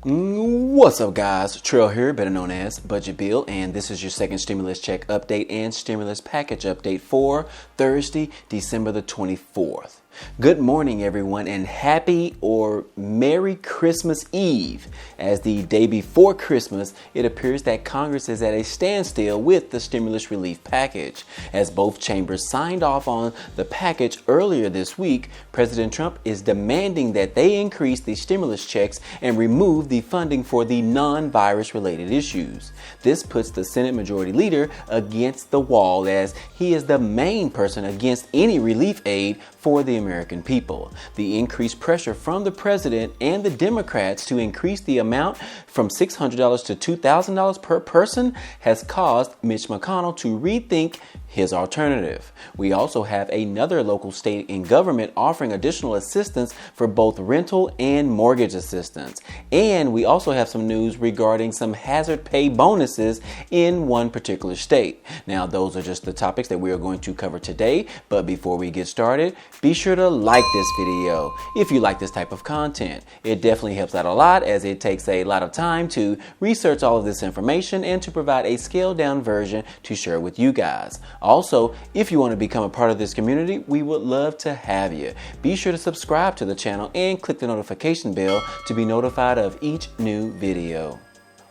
What's up, guys? Trail here, better known as Budget Bill, and this is your second stimulus check update and stimulus package update for Thursday, December the 24th. Good morning, everyone, and happy or Merry Christmas Eve. As the day before Christmas, it appears that Congress is at a standstill with the stimulus relief package. As both chambers signed off on the package earlier this week, President Trump is demanding that they increase the stimulus checks and remove the funding for the non-virus related issues. This puts the Senate Majority Leader against the wall, as he is the main person against any relief aid for the American people. The increased pressure from the president and the Democrats to increase the amount from $600 to $2,000 per person has caused Mitch McConnell to rethink his alternative. We also have another local state in government offering additional assistance for both rental and mortgage assistance. And we also have some news regarding some hazard pay bonuses in one particular state. Now, those are just the topics that we are going to cover today. But before we get started, be sure to like this video if you like this type of content. It definitely helps out a lot, as it takes a lot of time to research all of this information and to provide a scaled down version to share with you guys. Also, if you want to become a part of this community, we would love to have you. Be sure to subscribe to the channel and click the notification bell to be notified of each new video.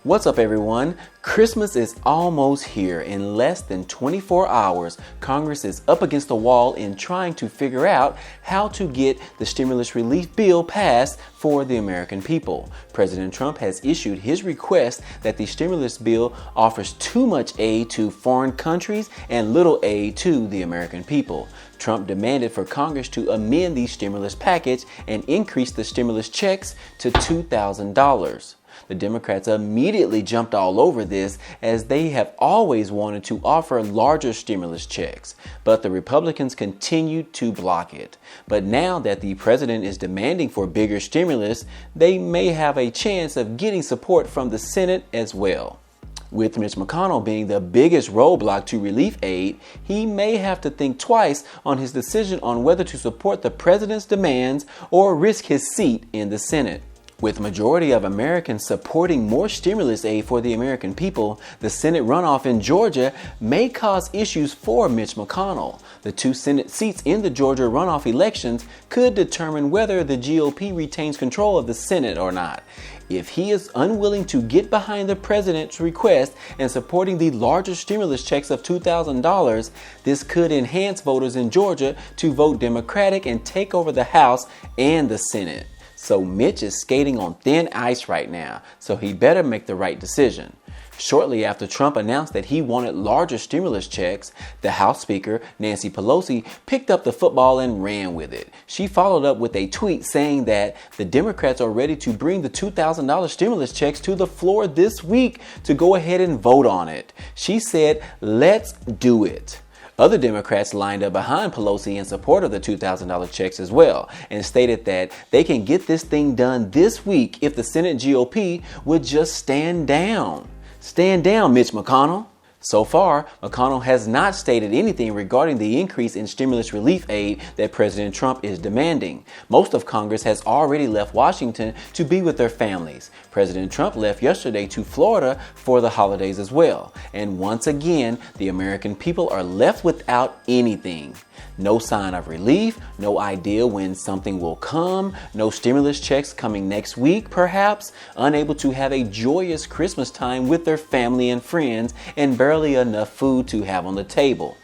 What's up, everyone? Christmas is almost here. In less than 24 hours, Congress is up against the wall in trying to figure out how to get the stimulus relief bill passed for the American people. President Trump has issued his request that the stimulus bill offers too much aid to foreign countries and little aid to the American people. Trump demanded for Congress to amend the stimulus package and increase the stimulus checks to $2,000. The Democrats immediately jumped all over this, as they have always wanted to offer larger stimulus checks, but the Republicans continued to block it. But now that the president is demanding for bigger stimulus, they may have a chance of getting support from the Senate as well. With Mitch McConnell being the biggest roadblock to relief aid, he may have to think twice on his decision on whether to support the president's demands or risk his seat in the Senate. With the majority of Americans supporting more stimulus aid for the American people, the Senate runoff in Georgia may cause issues for Mitch McConnell. The two Senate seats in the Georgia runoff elections could determine whether the GOP retains control of the Senate or not. If he is unwilling to get behind the president's request and supporting the larger stimulus checks of $2,000, this could enhance voters in Georgia to vote Democratic and take over the House and the Senate. So Mitch is skating on thin ice right now, so he better make the right decision. Shortly after Trump announced that he wanted larger stimulus checks, the House Speaker, Nancy Pelosi, picked up the football and ran with it. She followed up with a tweet saying that the Democrats are ready to bring the $2,000 stimulus checks to the floor this week to go ahead and vote on it. She said, "Let's do it." Other Democrats lined up behind Pelosi in support of the $2,000 checks as well, and stated that they can get this thing done this week if the Senate GOP would just stand down. Stand down, Mitch McConnell. So far, McConnell has not stated anything regarding the increase in stimulus relief aid that President Trump is demanding. Most of Congress has already left Washington to be with their families. President Trump left yesterday to Florida for the holidays as well. And once again, the American people are left without anything. No sign of relief, no idea when something will come, no stimulus checks coming next week perhaps, unable to have a joyous Christmas time with their family and friends, and barely enough food to have on the table.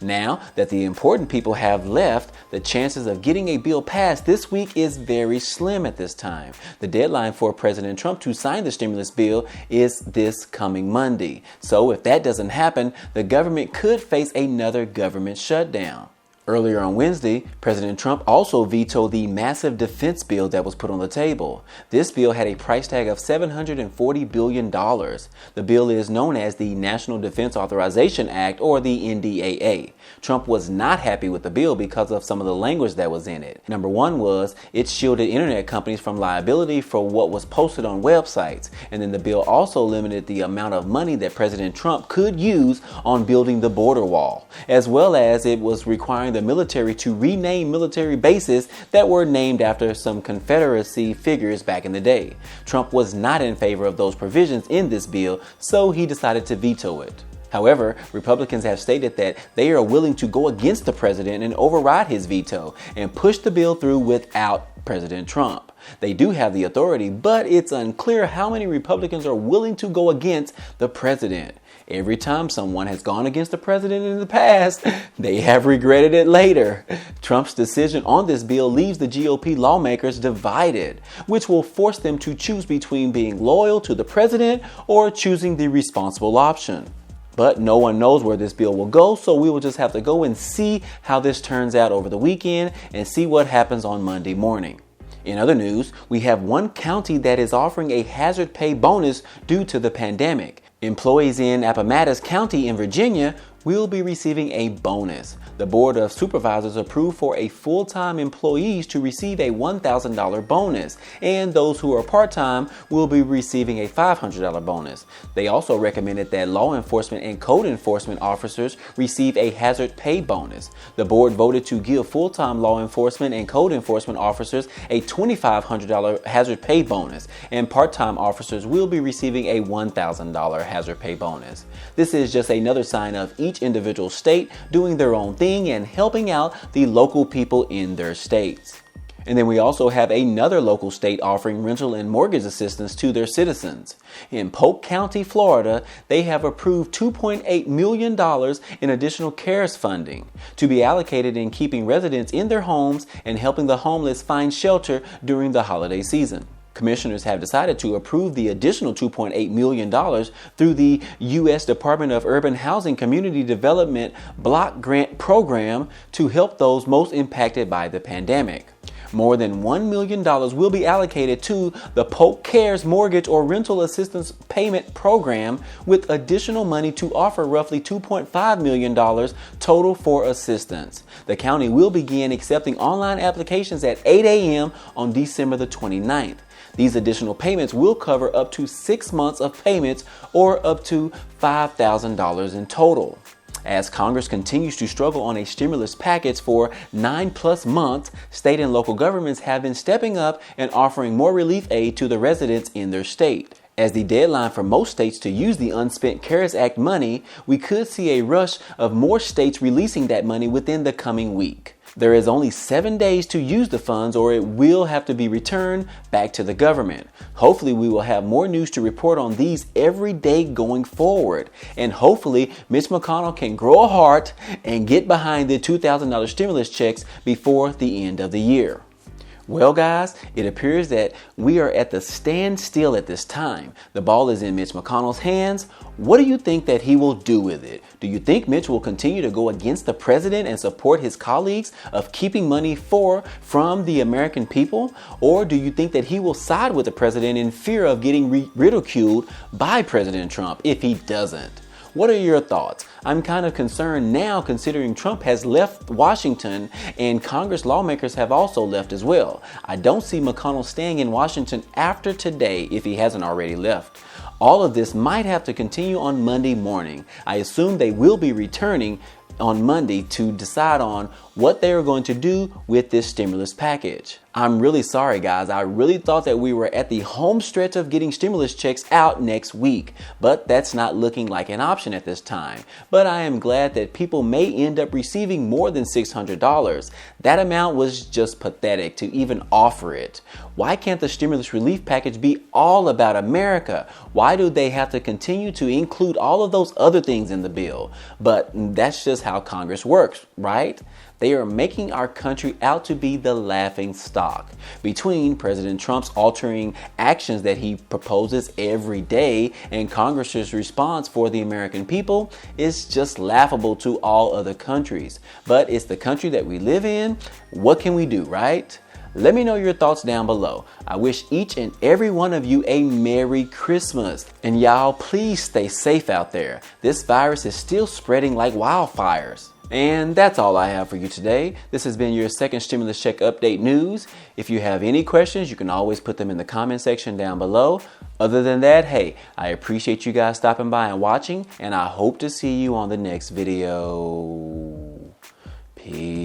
Now that the important people have left, the chances of getting a bill passed this week is very slim at this time. The deadline for President Trump to sign the stimulus bill is this coming Monday. So if that doesn't happen, the government could face another government shutdown. Earlier on Wednesday, President Trump also vetoed the massive defense bill that was put on the table. This bill had a price tag of $740 billion. The bill is known as the National Defense Authorization Act, or the NDAA. Trump was not happy with the bill because of some of the language that was in it. Number one was it shielded internet companies from liability for what was posted on websites. And then the bill also limited the amount of money that President Trump could use on building the border wall, as well as it was requiring the the military to rename military bases that were named after some Confederacy figures back in the day. Trump was not in favor of those provisions in this bill, so he decided to veto it. However, Republicans have stated that they are willing to go against the president and override his veto and push the bill through without President Trump. They do have the authority, but it's unclear how many Republicans are willing to go against the president. Every time someone has gone against the president in the past, they have regretted it later. Trump's decision on this bill leaves the GOP lawmakers divided, which will force them to choose between being loyal to the president or choosing the responsible option. But no one knows where this bill will go, so we will just have to go and see how this turns out over the weekend and see what happens on Monday morning. In other news, we have one county that is offering a hazard pay bonus due to the pandemic. Employees in Appomattox County in Virginia will be receiving a bonus. The Board of Supervisors approved for a full-time employees to receive a $1,000 bonus, and those who are part-time will be receiving a $500 bonus. They also recommended that law enforcement and code enforcement officers receive a hazard pay bonus. The board voted to give full-time law enforcement and code enforcement officers a $2,500 hazard pay bonus, and part-time officers will be receiving a $1,000 hazard pay bonus. This is just another sign of each individual state doing their own thing and helping out the local people in their states. And then we also have another local state offering rental and mortgage assistance to their citizens. In Polk County, Florida, they have approved $2.8 million in additional CARES funding to be allocated in keeping residents in their homes and helping the homeless find shelter during the holiday season. Commissioners have decided to approve the additional $2.8 million through the U.S. Department of Urban Housing Community Development Block Grant Program to help those most impacted by the pandemic. More than $1 million will be allocated to the Polk Cares Mortgage or Rental Assistance Payment Program, with additional money to offer roughly $2.5 million total for assistance. The county will begin accepting online applications at 8 a.m. on December the 29th. These additional payments will cover up to 6 months of payments or up to $5,000 in total. As Congress continues to struggle on a stimulus package for 9+ months, state and local governments have been stepping up and offering more relief aid to the residents in their state. As the deadline for most states to use the unspent CARES Act money, we could see a rush of more states releasing that money within the coming week. There is only 7 days to use the funds, or it will have to be returned back to the government. Hopefully we will have more news to report on these every day going forward. And hopefully Mitch McConnell can grow a heart and get behind the $2,000 stimulus checks before the end of the year. Well, guys, it appears that we are at the standstill at this time. The ball is in Mitch McConnell's hands. What do you think that he will do with it? Do you think Mitch will continue to go against the president and support his colleagues of keeping money from the American people? Or do you think that he will side with the president in fear of getting ridiculed by President Trump if he doesn't? What are your thoughts? I'm kind of concerned now, considering Trump has left Washington and Congress lawmakers have also left as well. I don't see McConnell staying in Washington after today if he hasn't already left. All of this might have to continue on Monday morning. I assume they will be returning on Monday to decide on what they are going to do with this stimulus package. I'm really sorry, guys. I really thought that we were at the home stretch of getting stimulus checks out next week, but that's not looking like an option at this time. But I am glad that people may end up receiving more than $600. That amount was just pathetic to even offer it. Why can't the stimulus relief package be all about America? Why do they have to continue to include all of those other things in the bill? But that's just how Congress works, right? They are making our country out to be the laughing stock. Between President Trump's altering actions that he proposes every day and Congress's response for the American people, it's just laughable to all other countries. But it's the country that we live in. What can we do, right? Let me know your thoughts down below. I wish each and every one of you a Merry Christmas. And y'all, please stay safe out there. This virus is still spreading like wildfires. And that's all I have for you today. This has been your second stimulus check update news. If you have any questions, you can always put them in the comment section down below. Other than that, hey, I appreciate you guys stopping by and watching, and I hope to see you on the next video. Peace.